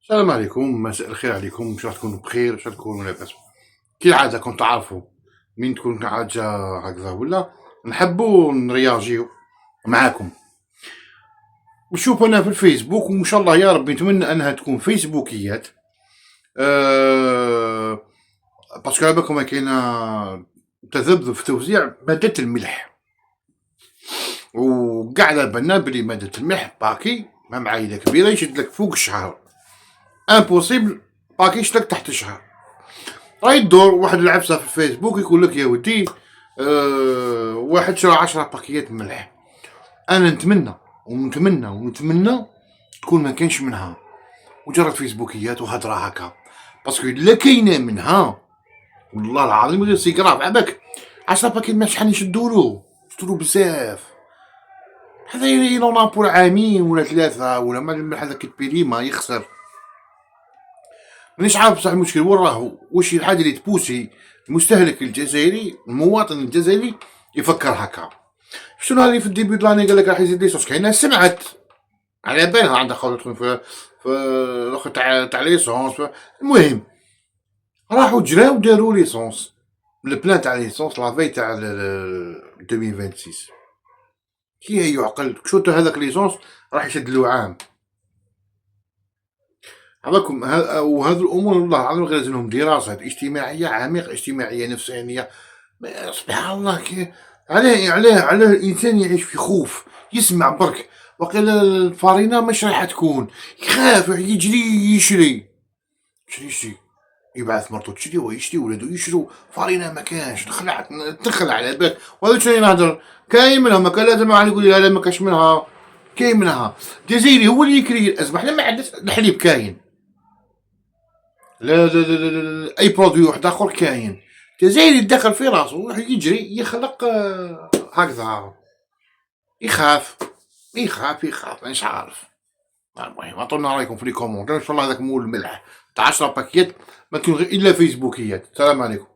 السلام عليكم، مساء الخير عليكم، ان شاء الله تكونوا بخير، ان شاء الله تكونوا لاباس. كالعادة كنت تعرفوا من تكون حاجة هكذا ولا نحبوا نرياجيو معاكم. نشوف انا في الفيسبوك وان شاء الله يا ربي نتمنى انها تكون فيسبوكيات. باسكو على بالكم كاينه تذبذب في توزيع مادة الملح، وكاع على بالنا بلي مادة الملح باكي مع عايدة كبيرة يشد لك فوق الشهر، امبوسيبل باكي يشد لك تحت الشهر. راهي الدور واحد العفسه في الفيسبوك يقول لك يا ودي واحد شرى 10 باكيات ملح. انا نتمنى ونتمنى تكون ما كانش منها مجرد فيسبوكيات وهضره هكا، باسكو الا كاينه منها والله العظيم غير سيكراف عباك 10 باكيات ما شحال نشدولو بزاف. هذا يلون بور عامين ولا 3 ولا ما الملح هذاك البيري ما يخسر. مانيش عارف بصح المشكل وين راهو، واش هي الحاجه اللي تبوسي المستهلك الجزائري المواطن الجزائري يفكر هكا. شنو هذه في الديبي دلاني قال لك راح يزيد ليسونس، كاينه سمعت على بالها عندها خاطر تكون في الاخر تاع ليسونس. المهم راحوا جراو داروا ليسونس، البلان تاع ليسونس لافي تاع 2026. كي يعقل شوتو هذاك ليسونس راح يشد له عام. عملكم وهذه الامور والله العظيم غير لازمهم دراسه اجتماعيه عميقه، اجتماعيه نفسانيه. سبحان الله علاه الانسان يعيش في خوف، يسمع برك وقيل الفارينه مش راح تكون، يخاف يجري يشري يبعث مرتو تشري ويشري ولادو يشرو فارينه ما كانش تخلع على بالك. وهذا شنو نهضر كاين منها ما كان لازم واحد يقول لي لا ما كاش منها، كاين منها. الجزائري هو اللي يكري الازمه، حنا ما عندناش الحليب كاين، لا اي برودوي واحد اخر كاين. الجزائري يدخل في راسو يجري يخلق هكذا، يخاف مانيش عارف. المهم عطونا رايكم في لي كومونتير ان شاء الله هذاك مول الملح تاع 10 باكيات ما تكون غير الا فيسبوكيات. السلام عليكم.